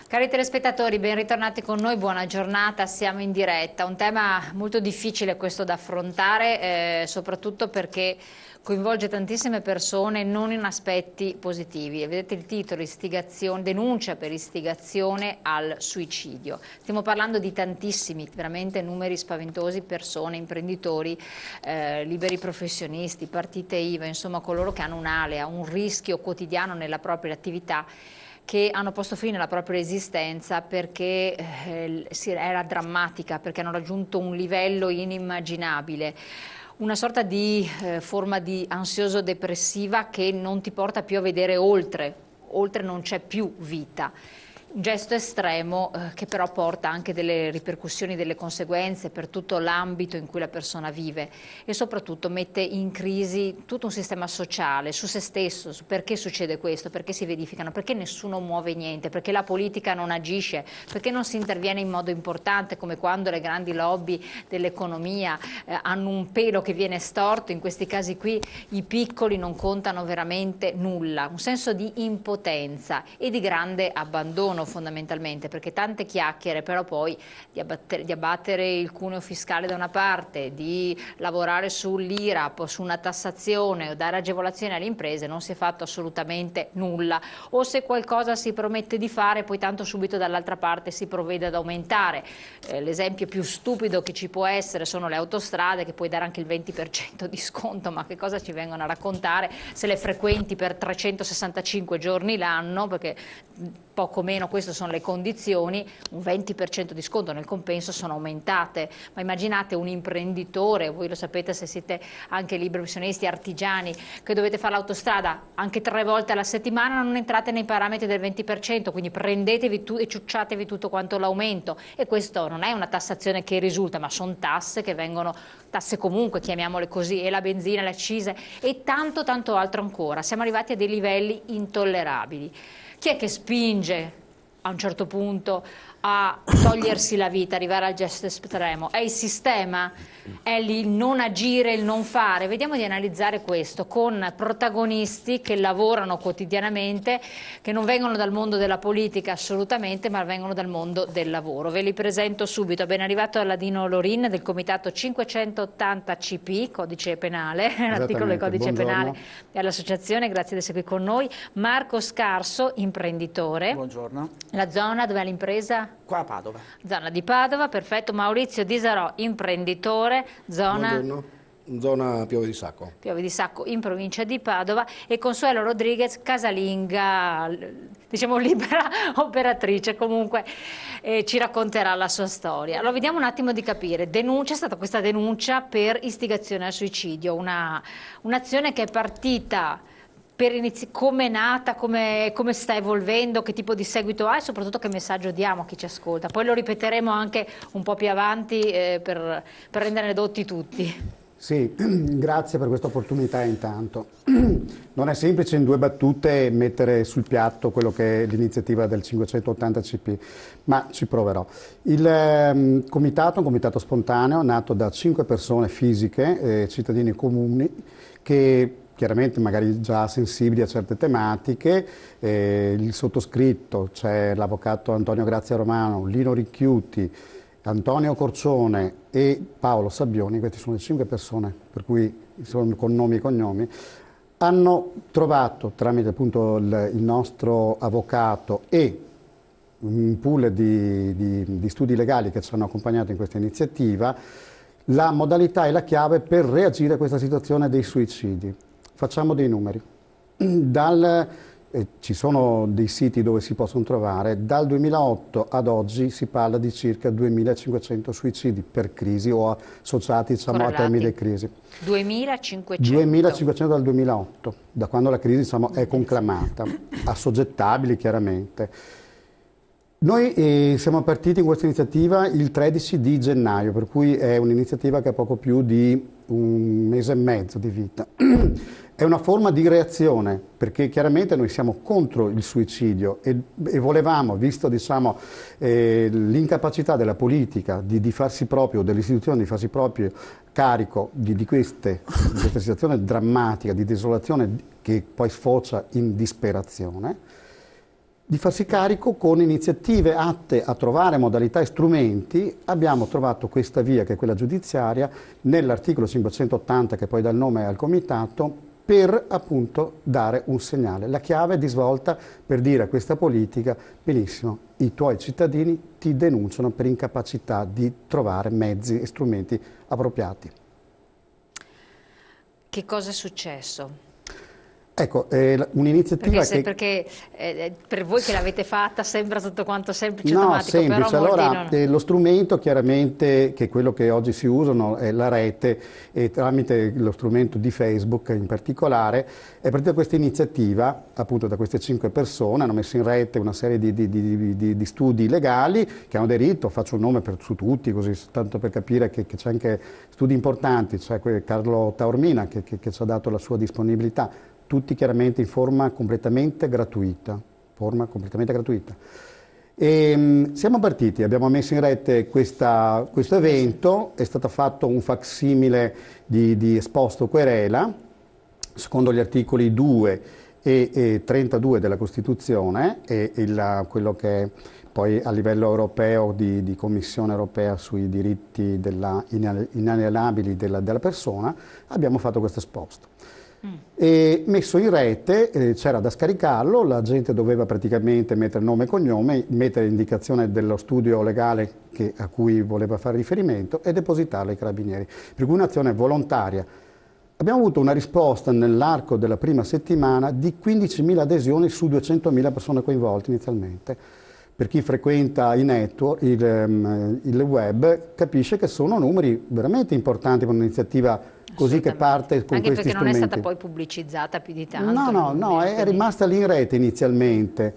Cari telespettatori, ben ritornati con noi, buona giornata, siamo in diretta. Un tema molto difficile questo da affrontare, soprattutto perché coinvolge tantissime persone non in aspetti positivi. Vedete il titolo, denuncia per istigazione al suicidio. Stiamo parlando di tantissimi, veramente numeri spaventosi, persone, imprenditori, liberi professionisti, partite IVA, insomma coloro che hanno un'alea, un rischio quotidiano nella propria attività, che hanno posto fine alla propria esistenza perché era drammatica, perché hanno raggiunto un livello inimmaginabile, una sorta di forma di ansioso-depressiva che non ti porta più a vedere oltre non c'è più vita. Un gesto estremo che però porta anche delle ripercussioni, delle conseguenze per tutto l'ambito in cui la persona vive e soprattutto mette in crisi tutto un sistema sociale, su se stesso, su perché succede questo, perché si verificano, perché nessuno muove niente, perché la politica non agisce, perché non si interviene in modo importante come quando le grandi lobby dell'economia hanno un pelo che viene storto, in questi casi qui i piccoli non contano veramente nulla, un senso di impotenza e di grande abbandono fondamentalmente, perché tante chiacchiere, però poi di abbattere il cuneo fiscale da una parte, di lavorare sull'IRAP, su una tassazione o dare agevolazioni alle imprese, non si è fatto assolutamente nulla, o se qualcosa si promette di fare poi tanto subito dall'altra parte si provvede ad aumentare. L'esempio più stupido che ci può essere sono le autostrade, che puoi dare anche il 20% di sconto, ma che cosa ci vengono a raccontare se le frequenti per 365 giorni l'anno, perché poco meno queste sono le condizioni, un 20% di sconto, nel compenso sono aumentate, ma immaginate un imprenditore, voi lo sapete se siete anche liberi professionisti, artigiani, che dovete fare l'autostrada anche 3 volte alla settimana, non entrate nei parametri del 20%, quindi prendetevi e ciucciatevi tutto quanto l'aumento, e questo non è una tassazione che risulta, ma sono tasse che vengono, tasse comunque, chiamiamole così, e la benzina, le accise e tanto tanto altro ancora. Siamo arrivati a dei livelli intollerabili. Chi è che spinge a un certo punto a togliersi la vita, arrivare al gesto estremo? È il sistema? È il non agire, il non fare? Vediamo di analizzare questo con protagonisti che lavorano quotidianamente, che non vengono dal mondo della politica assolutamente, ma vengono dal mondo del lavoro. Ve li presento subito. Ben arrivato Aladino Lorin del Comitato 580 CP, Codice Penale, l'articolo del Codice Penale e all'associazione, grazie di essere qui con noi. Marco Scarso, imprenditore. Buongiorno. La zona dove è l'impresa? Qua a Padova. Zona di Padova, perfetto. Maurizio Di Sarò, imprenditore, zona? Buongiorno. Zona Piove di Sacco. Piove di Sacco in provincia di Padova, e Consuelo Rodriguez, casalinga, diciamo libera operatrice, comunque ci racconterà la sua storia. Allora vediamo un attimo di capire, c'è stata questa denuncia per istigazione al suicidio, un'azione che è partita. Come è nata, come sta evolvendo, che tipo di seguito ha e soprattutto che messaggio diamo a chi ci ascolta. Poi lo ripeteremo anche un po' più avanti per renderne dotti tutti. Sì, grazie per questa opportunità intanto. Non è semplice in 2 battute mettere sul piatto quello che è l'iniziativa del 580 CP, ma ci proverò. Il comitato è un comitato spontaneo nato da 5 persone fisiche, cittadini comuni, che chiaramente magari già sensibili a certe tematiche, il sottoscritto, c'è l'avvocato Antonio Grazia Romano, Lino Ricchiuti, Antonio Corcione e Paolo Sabbioni, queste sono le 5 persone per cui sono con nomi e cognomi, hanno trovato tramite appunto il nostro avvocato e un pool di studi legali che ci hanno accompagnato in questa iniziativa, la modalità e la chiave per reagire a questa situazione dei suicidi. Facciamo dei numeri. Ci sono dei siti dove si possono trovare, dal 2008 ad oggi si parla di circa 2500 suicidi per crisi o associati, diciamo, a temi di crisi. 2500 dal 2008, da quando la crisi, diciamo, è conclamata, assoggettabili chiaramente. Noi siamo partiti in questa iniziativa il 13 di gennaio, per cui è un'iniziativa che ha poco più di 1 mese e mezzo di vita. È una forma di reazione, perché chiaramente noi siamo contro il suicidio e volevamo, visto, diciamo, l'incapacità della politica di farsi proprio, delle istituzioni di farsi proprio carico di questa situazione drammatica, di desolazione che poi sfocia in disperazione, di farsi carico con iniziative atte a trovare modalità e strumenti. Abbiamo trovato questa via, che è quella giudiziaria, nell'articolo 580 che poi dà il nome al comitato, per appunto dare un segnale, la chiave di svolta per dire a questa politica: benissimo, i tuoi cittadini ti denunciano per incapacità di trovare mezzi e strumenti appropriati. Che cosa è successo? Ecco, un'iniziativa perché per voi che l'avete fatta sembra tutto quanto semplice e no, automatico, semplice. però Allora, non... lo strumento chiaramente, che è quello che oggi si usano, è la rete, e tramite lo strumento di Facebook in particolare, è partita questa iniziativa appunto da queste 5 persone. Hanno messo in rete una serie di studi legali che hanno aderito. Faccio un nome su tutti, così tanto per capire che c'è anche studi importanti. C'è Carlo Taormina che ci ha dato la sua disponibilità, tutti chiaramente in forma completamente gratuita. E, siamo partiti, abbiamo messo in rete questo evento, è stato fatto un facsimile di esposto querela, secondo gli articoli 2 e 32 della Costituzione, e quello che è poi a livello europeo di Commissione europea sui diritti inalienabili della persona. Abbiamo fatto questo esposto. E messo in rete, c'era da scaricarlo, la gente doveva praticamente mettere nome e cognome, mettere indicazione dello studio legale a cui voleva fare riferimento e depositarlo ai carabinieri, per cui un'azione volontaria. Abbiamo avuto una risposta nell'arco della prima settimana di 15.000 adesioni su 200.000 persone coinvolte inizialmente. Per chi frequenta i network, il web, capisce che sono numeri veramente importanti per un'iniziativa così, che parte con anche questi strumenti. Anche perché non è stata poi pubblicizzata più di tanto. No, è rimasta lì in rete inizialmente.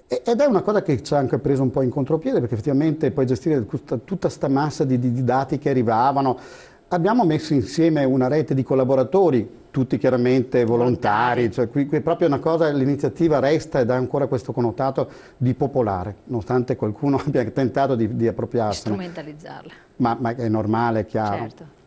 Ed è una cosa che ci ha anche preso un po' in contropiede, perché effettivamente poi gestire tutta questa massa di dati che arrivavano. Abbiamo messo insieme una rete di collaboratori, tutti chiaramente volontari, cioè qui è proprio una cosa, l'iniziativa resta ed ha ancora questo connotato di popolare, nonostante qualcuno abbia tentato di appropriarsene. Strumentalizzarla. Ma è normale, è chiaro. Certo.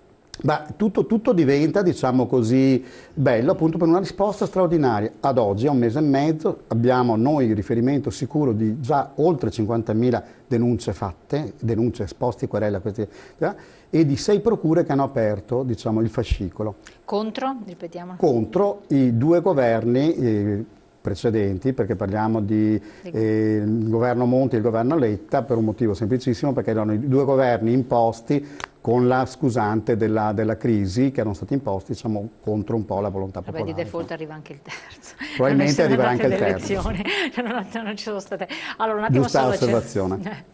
Ma tutto diventa, diciamo così, bello appunto per una risposta straordinaria. Ad oggi, a un mese e mezzo, abbiamo noi riferimento sicuro di già oltre 50.000 denunce fatte, denunce esposti, querela, e di 6 procure che hanno aperto, diciamo, il fascicolo. Contro? Ripetiamo. Contro i 2 governi precedenti, perché parliamo di il governo Monti e il governo Letta, per un motivo semplicissimo, perché erano i 2 governi imposti con la scusante della crisi, che erano stati imposti, diciamo, contro un po' la volontà popolare. Di default arriva anche il terzo. Probabilmente arriverà anche il terzo. Non ci sono state. Allora, un attimo. Giusta osservazione.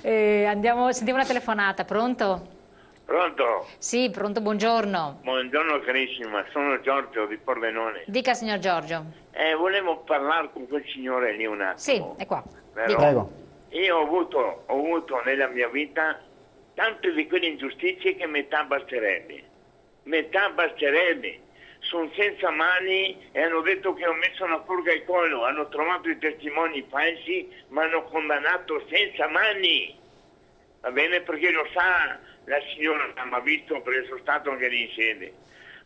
Sentiamo una telefonata. Pronto? Pronto? Sì, pronto, buongiorno. Buongiorno carissima, sono Giorgio di Pordenone. Dica, signor Giorgio. Volevo parlare con quel signore lì un attimo. Sì, è qua. Prego. Io ho avuto nella mia vita tante di quelle ingiustizie che metà basterebbe. Sono senza mani e hanno detto che ho messo una purga al collo, hanno trovato i testimoni falsi, ma hanno condannato senza mani. Va bene? Perché lo sa la signora, mi ha visto perché sono stato anche lì in sede.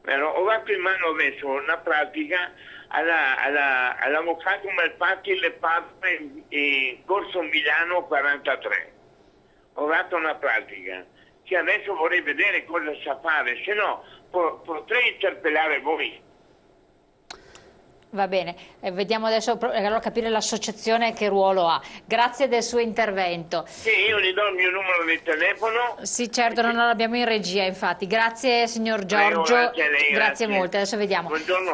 Ho dato in mano adesso una pratica all'avvocato Malpatti Le Padre in Corso Milano 43. Ho dato una pratica che adesso vorrei vedere cosa sa fare, se no potrei interpellare voi. Va bene, vediamo adesso, allora capire l'associazione che ruolo ha. Grazie del suo intervento. Sì, io gli do il mio numero di telefono. Sì, certo, non l'abbiamo in regia, infatti. Grazie signor Giorgio. Grazie a lei, grazie molte, adesso vediamo.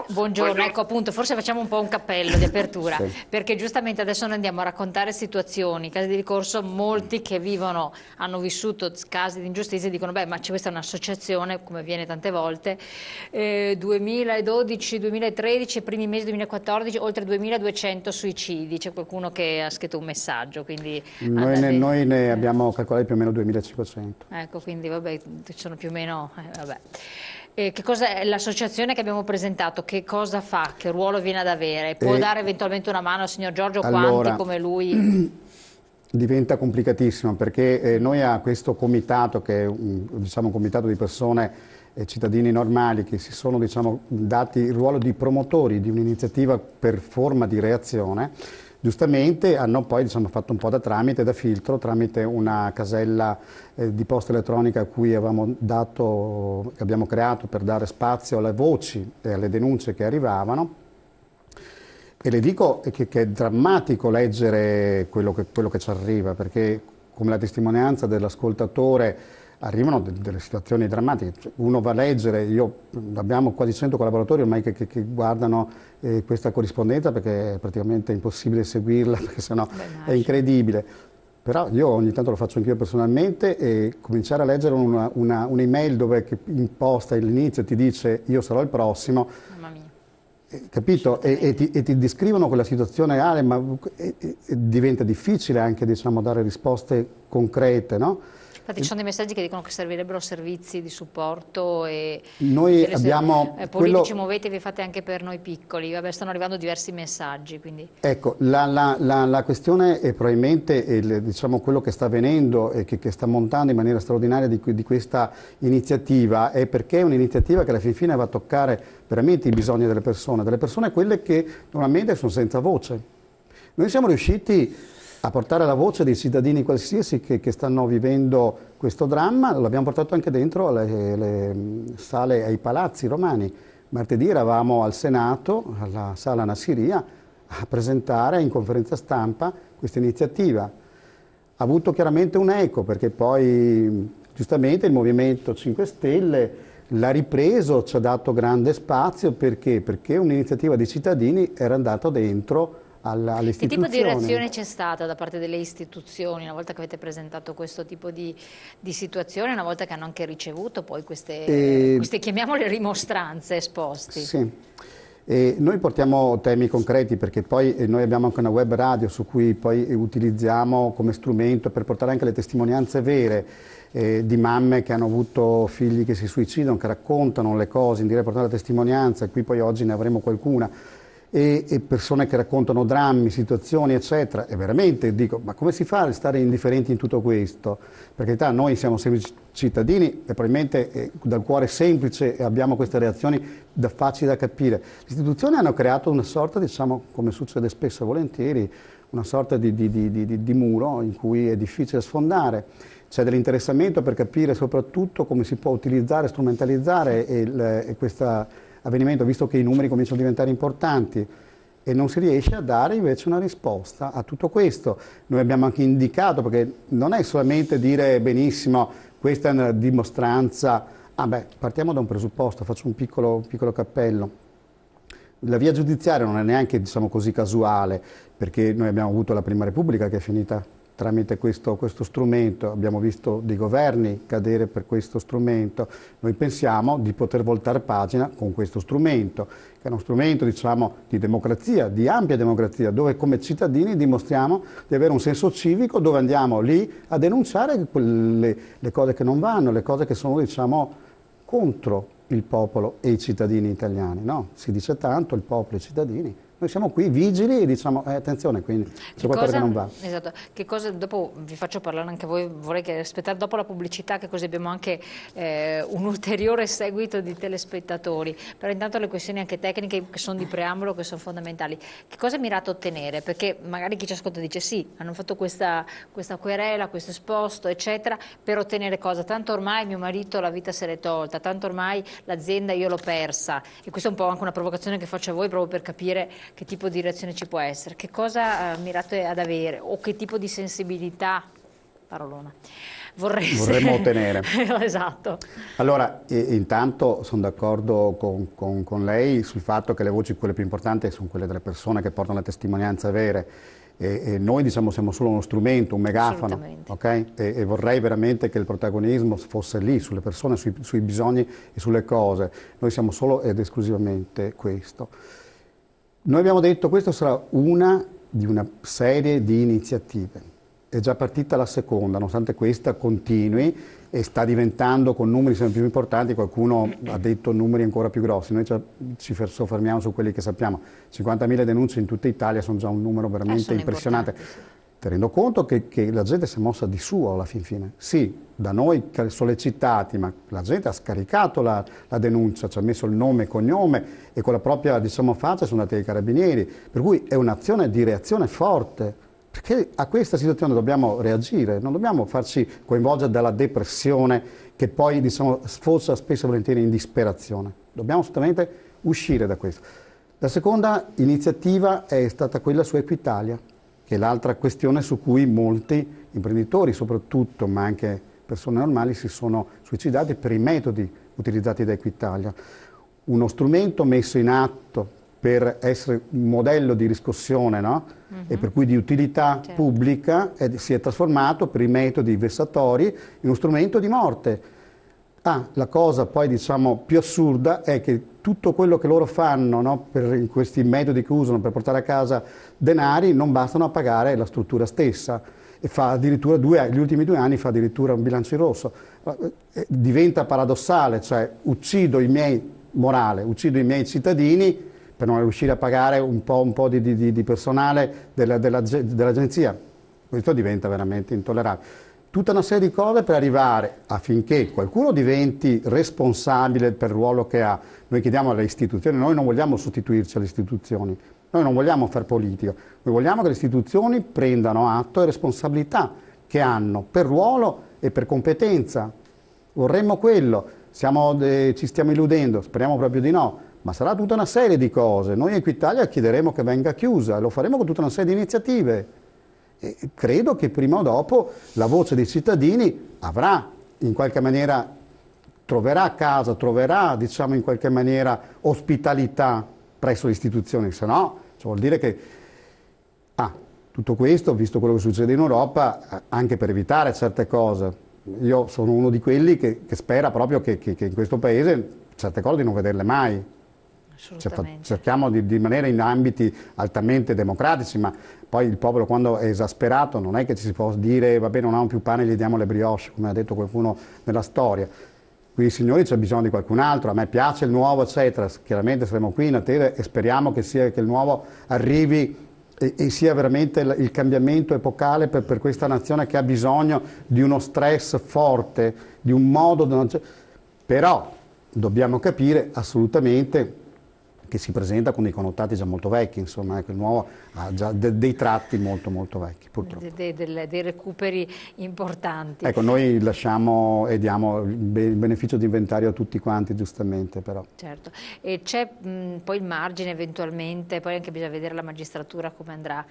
Buongiorno. Ecco appunto, forse facciamo un po' un cappello di apertura, sì. Perché giustamente adesso noi andiamo a raccontare situazioni, casi di ricorso, molti che hanno vissuto casi di ingiustizia e dicono, beh, ma questa è un'associazione, come avviene tante volte, 2012, 2013, primi mesi 2014, oltre 2200 suicidi. C'è qualcuno che ha scritto un messaggio, quindi noi ne abbiamo calcolato più o meno 2500. Ecco, quindi vabbè, ci sono più o meno vabbè. Che cosa è l'associazione che abbiamo presentato? Che cosa fa? Che ruolo viene ad avere? Può dare eventualmente una mano al signor Giorgio? Allora, quanti come lui? Diventa complicatissimo, perché noi a questo comitato, che è diciamo, un comitato di persone cittadini normali che si sono, diciamo, dati il ruolo di promotori di un'iniziativa per forma di reazione, Giustamente hanno poi fatto un po' da tramite, da filtro, tramite una casella di posta elettronica a cui che abbiamo creato per dare spazio alle voci e alle denunce che arrivavano. E le dico che è drammatico leggere quello che ci arriva, perché come la testimonianza dell'ascoltatore arrivano delle situazioni drammatiche. Cioè, uno va a leggere, abbiamo quasi 100 collaboratori ormai che guardano questa corrispondenza, perché è praticamente impossibile seguirla, perché sennò è incredibile. Però io ogni tanto lo faccio anch'io personalmente, e cominciare a leggere un'email dove imposta all'inizio ti dice io sarò il prossimo, Mamma mia. capito? E ti descrivono quella situazione reale, ma diventa difficile anche, diciamo, dare risposte concrete, no? Infatti ci sono dei messaggi che dicono che servirebbero servizi di supporto e noi abbiamo politici, muovetevi, fate anche per noi piccoli. Vabbè, stanno arrivando diversi messaggi, quindi. Ecco, la questione è probabilmente diciamo, quello che sta avvenendo e che sta montando in maniera straordinaria di questa iniziativa, è perché è un'iniziativa che alla fin fine va a toccare veramente i bisogni delle persone quelle che normalmente sono senza voce. Noi siamo riusciti a portare la voce dei cittadini qualsiasi che stanno vivendo questo dramma, l'abbiamo portato anche dentro alle sale, ai palazzi romani. Martedì eravamo al Senato, alla Sala Nassiria, a presentare in conferenza stampa questa iniziativa. Ha avuto chiaramente un eco, perché poi giustamente il Movimento 5 Stelle l'ha ripreso, ci ha dato grande spazio, perché? Perché un'iniziativa di cittadini era andata dentro alle Che istituzioni. tipo di reazione c'è stata da parte delle istituzioni una volta che avete presentato questo tipo di situazione, una volta che hanno anche ricevuto poi queste chiamiamole rimostranze esposti? Sì. Noi portiamo temi concreti, perché poi noi abbiamo anche una web radio su cui poi utilizziamo come strumento per portare anche le testimonianze vere di mamme che hanno avuto figli che si suicidano, che raccontano le cose, in diretta portare la testimonianza, e qui poi oggi ne avremo qualcuna. E persone che raccontano drammi, situazioni, eccetera. E veramente dico, ma come si fa a restare indifferenti in tutto questo? Per carità, noi siamo semplici cittadini e probabilmente dal cuore semplice abbiamo queste reazioni facili da capire. Le istituzioni hanno creato una sorta, diciamo, come succede spesso e volentieri, una sorta di muro in cui è difficile sfondare. C'è dell'interessamento per capire soprattutto come si può utilizzare, strumentalizzare questo avvenimento, visto che i numeri cominciano a diventare importanti, e non si riesce a dare invece una risposta a tutto questo. Noi abbiamo anche indicato, perché non è solamente dire benissimo questa è una dimostranza, partiamo da un presupposto, faccio un piccolo cappello. La via giudiziaria non è neanche, diciamo così, casuale, perché noi abbiamo avuto la Prima Repubblica che è finita tramite questo strumento, abbiamo visto dei governi cadere per questo strumento. Noi pensiamo di poter voltare pagina con questo strumento, che è uno strumento, diciamo, di democrazia, di ampia democrazia, dove come cittadini dimostriamo di avere un senso civico, dove andiamo lì a denunciare le cose che non vanno, le cose che sono, diciamo, contro il popolo e i cittadini italiani. No? Si dice tanto il popolo e i cittadini. Noi siamo qui vigili e diciamo attenzione, quindi c'è qualcosa che non va. Esatto, che cosa, dopo vi faccio parlare anche voi, vorrei che aspettare dopo la pubblicità, che così abbiamo anche un ulteriore seguito di telespettatori, però intanto le questioni anche tecniche che sono di preambolo, che sono fondamentali. Che cosa è mirato a ottenere? Perché magari chi ci ascolta dice sì, hanno fatto questa querela, questo esposto, eccetera, per ottenere cosa? Tanto ormai mio marito la vita se l'è tolta, tanto ormai l'azienda io l'ho persa, e questa è un po' anche una provocazione che faccio a voi proprio per capire che tipo di reazione ci può essere, che cosa mirate ad avere o che tipo di sensibilità, parolona, vorremmo ottenere. Esatto. Allora, intanto sono d'accordo con lei sul fatto che le voci, quelle più importanti, sono quelle delle persone che portano le testimonianze vere, e noi, diciamo, siamo solo uno strumento, un megafono, okay? E vorrei veramente che il protagonismo fosse lì, sulle persone, sui bisogni e sulle cose. Noi siamo solo ed esclusivamente questo. Noi abbiamo detto che questa sarà una di una serie di iniziative. È già partita la seconda, nonostante questa continui e sta diventando, con numeri sempre più importanti, qualcuno ha detto numeri ancora più grossi. Noi ci soffermiamo su quelli che sappiamo. 50.000 denunce in tutta Italia sono già un numero veramente impressionante. ti rendo conto che la gente si è mossa di suo alla fin fine. Sì, da noi sollecitati, ma la gente ha scaricato la denuncia, ci ha messo il nome e cognome e con la propria, diciamo, faccia sono andati ai carabinieri. Per cui è un'azione di reazione forte, perché a questa situazione dobbiamo reagire, non dobbiamo farci coinvolgere dalla depressione che poi, diciamo, sfocia spesso e volentieri in disperazione. Dobbiamo assolutamente uscire da questo. La seconda iniziativa è stata quella su Equitalia, che è l'altra questione su cui molti imprenditori soprattutto, ma anche persone normali, si sono suicidati per i metodi utilizzati da Equitalia. Uno strumento messo in atto per essere un modello di riscossione, no? E per cui di utilità pubblica, si è trasformato per i metodi vessatori in uno strumento di morte. La cosa poi, diciamo, più assurda è che tutto quello che loro fanno, no, per questi metodi che usano per portare a casa denari non bastano a pagare la struttura stessa e fa addirittura gli ultimi 2 anni fa addirittura un bilancio in rosso. Diventa paradossale, cioè uccido i miei cittadini per non riuscire a pagare un po' di personale dell'agenzia. Questo diventa veramente intollerabile. Tutta una serie di cose per arrivare affinché qualcuno diventi responsabile per il ruolo che ha. Noi chiediamo alle istituzioni, noi non vogliamo sostituirci alle istituzioni, noi non vogliamo fare politica, noi vogliamo che le istituzioni prendano atto e responsabilità che hanno per ruolo e per competenza. Vorremmo quello, ci stiamo illudendo, speriamo proprio di no, ma sarà tutta una serie di cose. Noi a Equitalia chiederemo che venga chiusa, lo faremo con tutta una serie di iniziative. E credo che prima o dopo la voce dei cittadini avrà, in qualche maniera, troverà casa, troverà, diciamo, in qualche maniera ospitalità presso le istituzioni, se no vuol dire che tutto questo, visto quello che succede in Europa, anche per evitare certe cose, io sono uno di quelli che spera proprio che in questo Paese certe cose di non vederle mai. Cerchiamo di rimanere in ambiti altamente democratici, ma poi il popolo, quando è esasperato, non è che ci si può dire va bene, non hanno più pane, gli diamo le brioche, come ha detto qualcuno nella storia. Qui, signori, c'è bisogno di qualcun altro, a me piace il nuovo, eccetera. Chiaramente saremo qui in attesa e speriamo che il nuovo arrivi e sia veramente il cambiamento epocale per questa nazione che ha bisogno di uno stress forte, di un modo. Però dobbiamo capire assolutamente che si presenta con dei connotati già molto vecchi, insomma, il nuovo ha già dei tratti molto molto vecchi, purtroppo. Dei recuperi importanti. Ecco, noi lasciamo e diamo il beneficio di inventario a tutti quanti, giustamente, però. Certo, e c'è poi il margine eventualmente, poi anche bisogna vedere la magistratura come andrà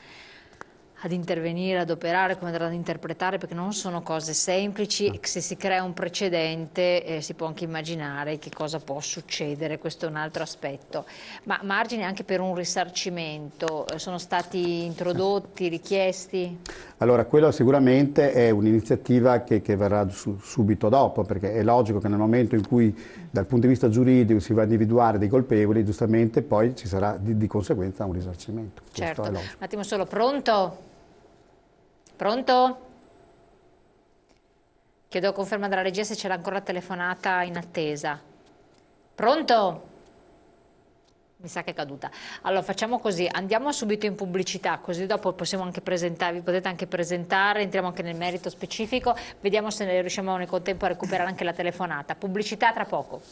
ad intervenire, ad operare, come andrà ad interpretare, perché non sono cose semplici, e se si crea un precedente si può anche immaginare che cosa può succedere, questo è un altro aspetto. Ma margini anche per un risarcimento, sono stati introdotti, richiesti? Allora, quello sicuramente è un'iniziativa che verrà subito dopo, perché è logico che nel momento in cui dal punto di vista giuridico si va a individuare dei colpevoli, giustamente poi ci sarà di conseguenza un risarcimento. Certo, un attimo solo, pronto? Pronto? Chiedo conferma dalla regia se c'era ancora la telefonata in attesa. Pronto? Mi sa che è caduta. Allora facciamo così, andiamo subito in pubblicità, così dopo possiamo anche presentarvi, potete anche presentare, entriamo anche nel merito specifico, vediamo se riusciamo nel contempo a recuperare anche la telefonata. Pubblicità tra poco.